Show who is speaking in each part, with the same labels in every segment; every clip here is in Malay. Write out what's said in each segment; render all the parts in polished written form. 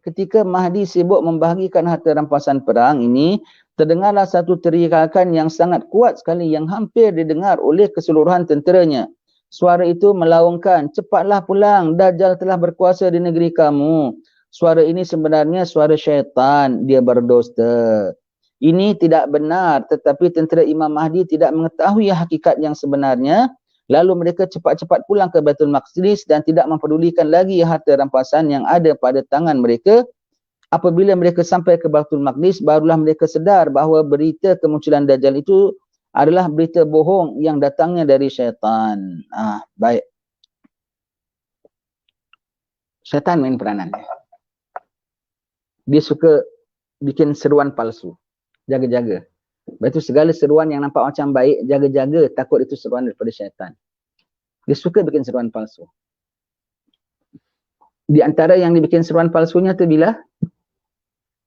Speaker 1: ketika Mahdi sibuk membahagikan harta rampasan perang ini, terdengarlah satu teriakan yang sangat kuat sekali yang hampir didengar oleh keseluruhan tenteranya. Suara itu melaungkan, cepatlah pulang, Dajjal telah berkuasa di negeri kamu. Suara ini sebenarnya suara syaitan, dia berdusta. Ini tidak benar, tetapi tentera Imam Mahdi tidak mengetahui hakikat yang sebenarnya. Lalu mereka cepat-cepat pulang ke Baitul Maqdis dan tidak mempedulikan lagi harta rampasan yang ada pada tangan mereka. Apabila mereka sampai ke Baitul Maqdis, barulah mereka sedar bahawa berita kemunculan Dajjal itu adalah berita bohong yang datangnya dari syaitan. Baik. Syaitan main peranan. Dia suka bikin seruan palsu. Jaga-jaga. Lepas itu segala seruan yang nampak macam baik, jaga-jaga, takut itu seruan daripada syaitan. Dia suka bikin seruan palsu. Di antara yang dibikin seruan palsunya tu bila?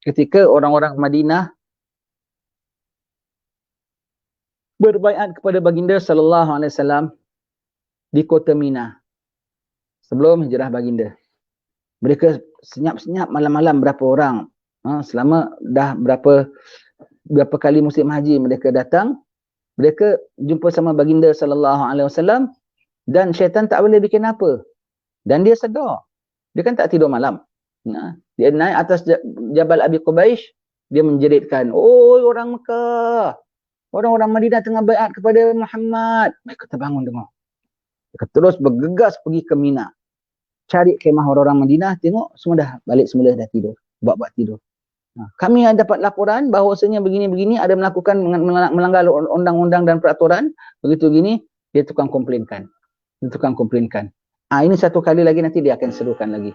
Speaker 1: Ketika orang-orang Madinah berbaiat kepada baginda sallallahu alaihi wasallam di kota Mina sebelum hijrah baginda. Mereka senyap-senyap malam-malam berapa orang. Selama dah berapa kali musim haji mereka datang, mereka jumpa sama baginda sallallahu alaihi wasallam dan syaitan tak boleh bikin apa. Dan dia sedar. Dia kan tak tidur malam. Dia naik atas Jabal Abi Qubaish, dia menjeritkan, "Oi orang Mekah, orang-orang Madinah tengah baiat kepada Muhammad." Mereka terbangun dengar. Mereka terus bergegas pergi ke Mina. Cari kemah orang-orang Madinah, tengok semua dah balik semula, dah tidur. Buat-buat tidur. Kami ada dapat laporan bahawasanya begini-begini ada melakukan melanggar undang-undang dan peraturan, begitu gini, dia tukang komplainkan. Dia tukang komplainkan. Ini satu kali lagi nanti dia akan serukan lagi.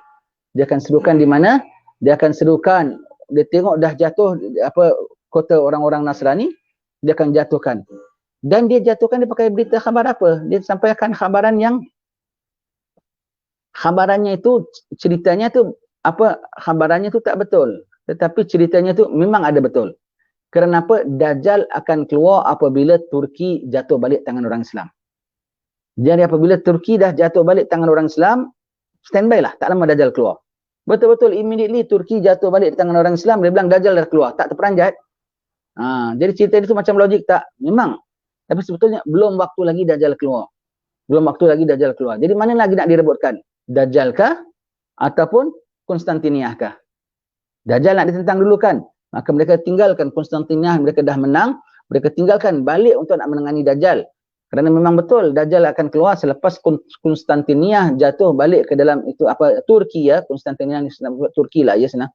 Speaker 1: Dia akan serukan di mana? Dia akan serukan, dia tengok dah jatuh kota orang-orang Nasrani, dia akan jatuhkan. Dan dia jatuhkan, dia pakai berita khabar apa? Dia sampaikan khabaran yang khabarannya itu, ceritanya tu khabarannya tu tak betul. Tetapi ceritanya tu memang ada betul. Kerana apa? Dajjal akan keluar apabila Turki jatuh balik tangan orang Islam. Jadi apabila Turki dah jatuh balik tangan orang Islam, standby lah, tak lama Dajjal keluar. Betul-betul immediately Turki jatuh balik tangan orang Islam, dia bilang Dajjal dah keluar, tak terperanjat. Jadi cerita itu macam logik tak? Memang. Tapi sebetulnya belum waktu lagi Dajjal keluar. Belum waktu lagi Dajjal keluar. Jadi mana lagi nak direbutkan? Dajjal kah? Ataupun Konstantiniah kah? Dajjal nak ditentang dulu kan? Maka mereka tinggalkan Konstantiniah, mereka dah menang, mereka tinggalkan balik untuk nak menangani Dajjal. Kerana memang betul Dajjal akan keluar selepas Konstantiniah jatuh balik ke dalam itu Turki ya, Konstantiniah Turki lah ya senang.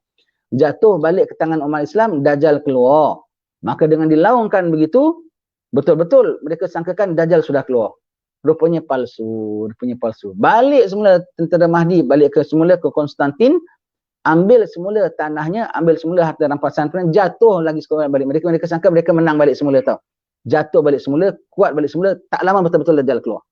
Speaker 1: Jatuh balik ke tangan umat Islam, Dajjal keluar. Maka dengan dilaungkan begitu, betul-betul mereka sangkakan Dajjal sudah keluar. Rupanya palsu, Balik semula tentera Mahdi, balik ke semula ke Konstantin, ambil semula tanahnya, ambil semula harta rampasan, jatuh lagi sekali balik. Mereka sangka mereka menang balik semula tau. Jatuh balik semula, kuat balik semula, tak lama betul-betul Dajjal keluar.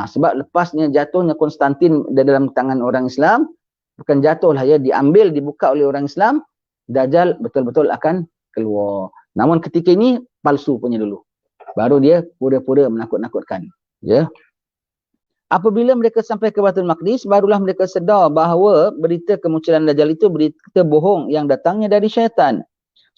Speaker 1: Sebab lepasnya jatuhnya Konstantin dalam tangan orang Islam, bukan jatuhlah ya, diambil, dibuka oleh orang Islam, Dajjal betul-betul akan keluar. Namun ketika ini palsu punya dulu. Baru dia pura-pura menakut-nakutkan. Ya. Apabila mereka sampai ke Baitul Maqdis, barulah mereka sedar bahawa berita kemunculan Dajjal itu berita bohong yang datangnya dari syaitan.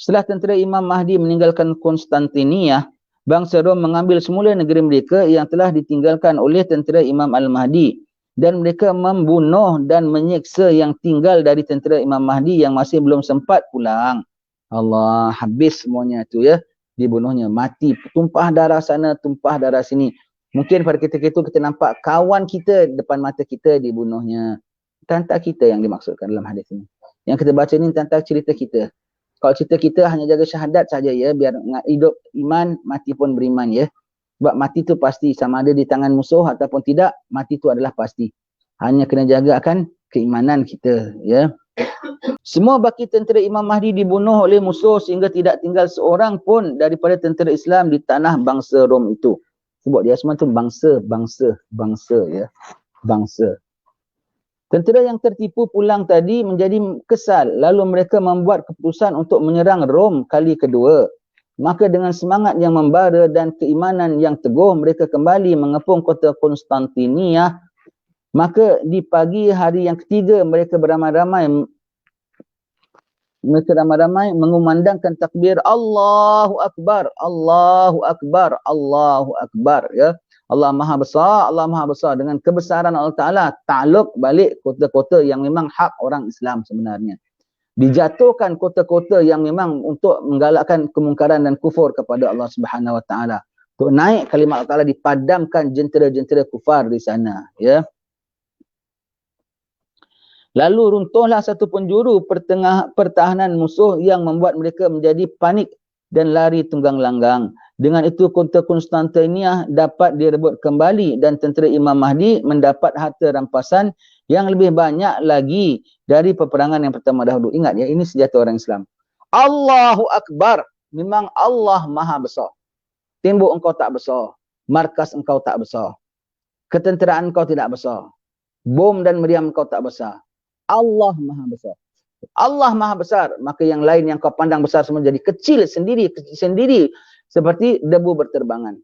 Speaker 1: Setelah tentera Imam Mahdi meninggalkan Konstantiniah, bangsa Rom mengambil semula negeri mereka yang telah ditinggalkan oleh tentera Imam Al-Mahdi. Dan mereka membunuh dan menyiksa yang tinggal dari tentera Imam Mahdi yang masih belum sempat pulang. Allah, habis semuanya itu ya. Dibunuhnya, mati, tumpah darah sana, tumpah darah sini. Mungkin pada ketika itu kita nampak kawan kita depan mata kita dibunuhnya. Tentang kita yang dimaksudkan dalam hadis ini. Yang kita baca ini tentang cerita kita. Kalau cerita kita hanya jaga syahadat saja ya, biar hidup iman, mati pun beriman ya. Sebab mati tu pasti, sama ada di tangan musuh ataupun tidak, mati tu adalah pasti. Hanya kena jaga akan keimanan kita ya. Semua baki tentera Imam Mahdi dibunuh oleh musuh sehingga tidak tinggal seorang pun daripada tentera Islam di tanah bangsa Rom itu. Sebab dia semua tu bangsa ya. Bangsa. Tentera yang tertipu pulang tadi menjadi kesal. Lalu mereka membuat keputusan untuk menyerang Rom kali kedua. Maka dengan semangat yang membara dan keimanan yang teguh, mereka kembali mengepung kota Konstantiniah. Maka di pagi hari yang ketiga, mereka beramai-ramai Mereka ramai-ramai mengumandangkan takbir Allahu Akbar, Allahu Akbar, Allahu Akbar, ya. Allah Maha Besar, Allah Maha Besar. Dengan kebesaran Allah Ta'ala, takluk balik kota-kota yang memang hak orang Islam sebenarnya. Dijatuhkan kota-kota yang memang untuk menggalakkan kemungkaran dan kufur kepada Allah Subhanahu Wa Ta'ala. Untuk naik kalimat Allah Ta'ala, dipadamkan jentera-jentera kufar di sana, ya. Lalu runtuhlah satu penjuru pertahanan musuh yang membuat mereka menjadi panik dan lari tunggang langgang. Dengan itu kota Konstantinia dapat direbut kembali dan tentera Imam Mahdi mendapat harta rampasan yang lebih banyak lagi dari peperangan yang pertama dahulu. Ingat ya, ini senjata orang Islam. Allahu Akbar. Memang Allah Maha Besar. Tembok engkau tak besar. Markas engkau tak besar. Ketenteraan engkau tidak besar. Bom dan meriam engkau tak besar. Allah Maha Besar. Allah Maha Besar. Maka yang lain yang kau pandang besar semua jadi kecil sendiri seperti debu berterbangan.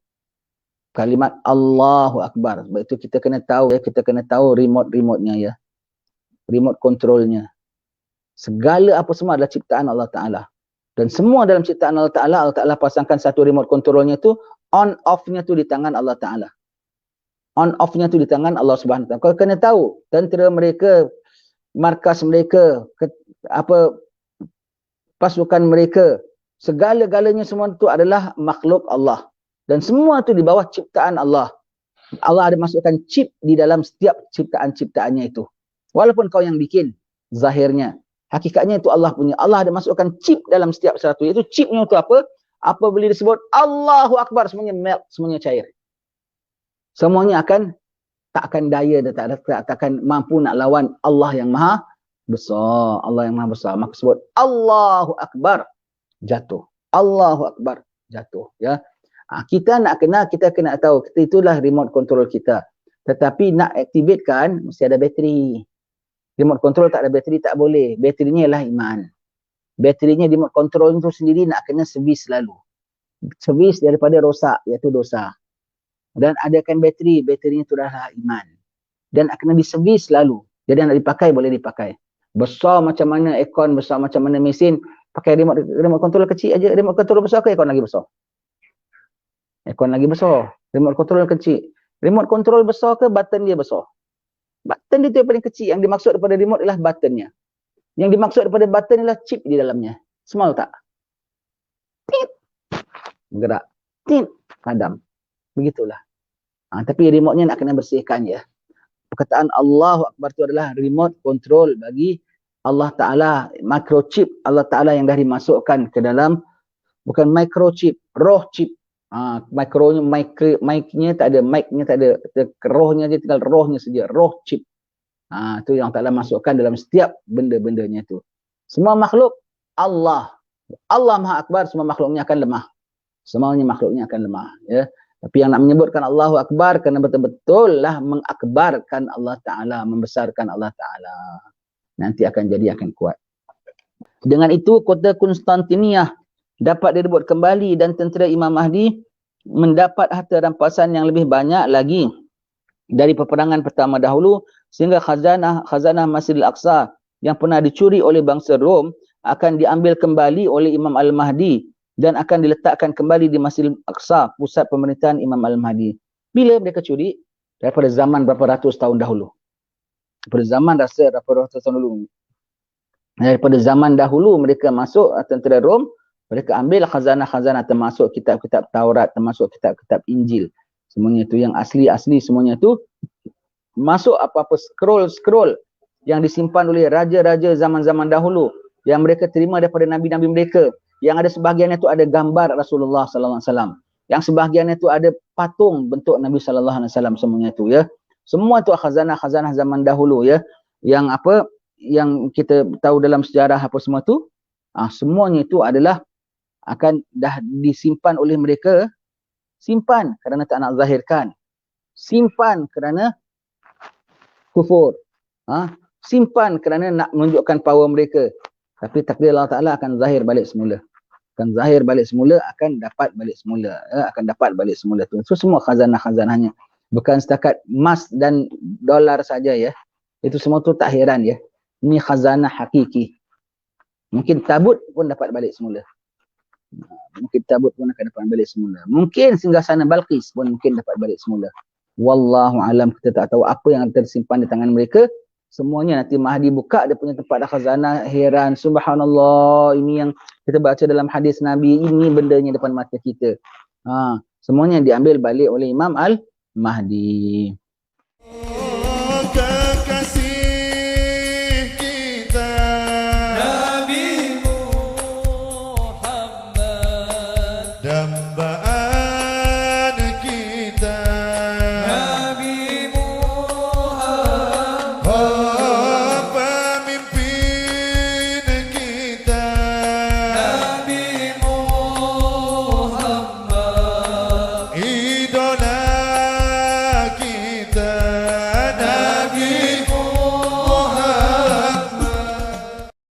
Speaker 1: Kalimat Allahu Akbar. Sebab itu kita kena tahu ya, kita kena tahu remote-nya ya. Remote controlnya. Segala apa semua adalah ciptaan Allah Ta'ala. Dan semua dalam ciptaan Allah Ta'ala pasangkan satu remote controlnya tu, on off-nya tu di tangan Allah Ta'ala. On off-nya tu di tangan Allah Subhanahu Wa Ta'ala. Kau kena tahu tentera mereka, markas mereka, pasukan mereka, segala-galanya semua itu adalah makhluk Allah. Dan semua itu di bawah ciptaan Allah. Allah ada masukkan chip di dalam setiap ciptaan-ciptaannya itu. Walaupun kau yang bikin, zahirnya. Hakikatnya itu Allah punya. Allah ada masukkan chip dalam setiap satu. Itu chipnya itu apa? Apabila disebut Allahu Akbar, semuanya melt, semuanya cair. Semuanya tak akan daya dan tak akan mampu nak lawan Allah yang Maha Besar. Allah yang Maha Besar. Maka sebut Allahu Akbar, jatuh. Allahu Akbar, jatuh. Ya. Kita kena tahu, itulah remote control kita. Tetapi nak aktifkan, mesti ada bateri. Remote control tak ada bateri, tak boleh. Baterinya ialah iman. Baterinya remote control itu sendiri nak kena servis selalu. Servis daripada rosak, iaitu dosa. Dan adakan baterinya itu adalah iman. Dan akan diservis selalu. Jadi nak dipakai, boleh dipakai. Besar macam mana aircon, besar macam mana mesin, pakai remote control kecil aja. Remote control besar ke aircon lagi besar? Aircon lagi besar. Remote control kecil. Remote control besar ke button dia besar? Button dia tu yang paling kecil. Yang dimaksud daripada remote ialah buttonnya. Yang dimaksud daripada button ialah chip di dalamnya. Small tak? Tit. Gerak. Tit. Padam. Begitulah. Tapi remote-nya nak kena bersihkan ya. Perkataan Allahu Akbar itu adalah remote control bagi Allah Ta'ala. Microchip Allah Ta'ala yang dah dimasukkan ke dalam, bukan microchip, roh chip. Mikronya, mic-nya tak ada, mic-nya tak ada. Rohnya je, tinggal rohnya saja. Roh chip. Itu yang Allah Ta'ala masukkan dalam setiap benda-bendanya itu. Semua makhluk Allah. Allah Maha Akbar, semua makhluknya akan lemah. Semuanya makhluknya akan lemah. Ya. Tapi yang nak menyebutkan Allahu Akbar kerana betul-betul lah mengakbarkan Allah Ta'ala, membesarkan Allah Ta'ala. Nanti akan kuat. Dengan itu kota Konstantinia dapat direbut kembali dan tentera Imam Mahdi mendapat harta rampasan yang lebih banyak lagi dari peperangan pertama dahulu, sehingga khazanah Masjidil Aqsa yang pernah dicuri oleh bangsa Rom akan diambil kembali oleh Imam Al-Mahdi dan akan diletakkan kembali di Masjidil Aqsa, pusat pemerintahan Imam Al-Mahdi. Bila mereka curi? Daripada zaman berapa ratus tahun dahulu. Daripada zaman berapa ratus tahun dahulu. Daripada zaman dahulu mereka masuk, tentera Rom, mereka ambil khazanah-khazanah termasuk kitab-kitab Taurat, termasuk kitab-kitab Injil. Semuanya itu yang asli-asli, semuanya itu masuk apa-apa scroll-scroll yang disimpan oleh raja-raja zaman-zaman dahulu yang mereka terima daripada nabi-nabi mereka. Yang ada sebahagiannya itu ada gambar Rasulullah sallallahu alaihi wasallam. Yang sebahagiannya itu ada patung bentuk Nabi sallallahu alaihi wasallam, semuanya itu ya. Semua itu khazanah-khazanah zaman dahulu ya. Yang kita tahu dalam sejarah apa semua itu, semuanya itu adalah akan dah disimpan oleh mereka. Simpan kerana tak nak zahirkan. Simpan kerana kufur. Simpan kerana nak menunjukkan power mereka. Tapi takdir Allah Ta'ala akan zahir balik semula. Akan zahir balik semula, akan dapat balik semula. Akan dapat balik semula tu. So semua khazanah-khazanahnya. Bukan setakat emas dan dolar saja ya. Itu semua tu tak heran ya. Ini khazanah hakiki. Mungkin tabut pun dapat balik semula. Mungkin tabut pun akan dapat balik semula. Mungkin singgasana Balqis pun mungkin dapat balik semula. Wallahu alam, kita tak tahu apa yang tersimpan di tangan mereka. Semuanya nanti Mahdi buka dia punya tempat khazanah, heran, subhanallah, ini yang kita baca dalam hadis Nabi, ini bendanya depan mata kita. Semuanya diambil balik oleh Imam Al-Mahdi.
Speaker 2: Idola kita Nabi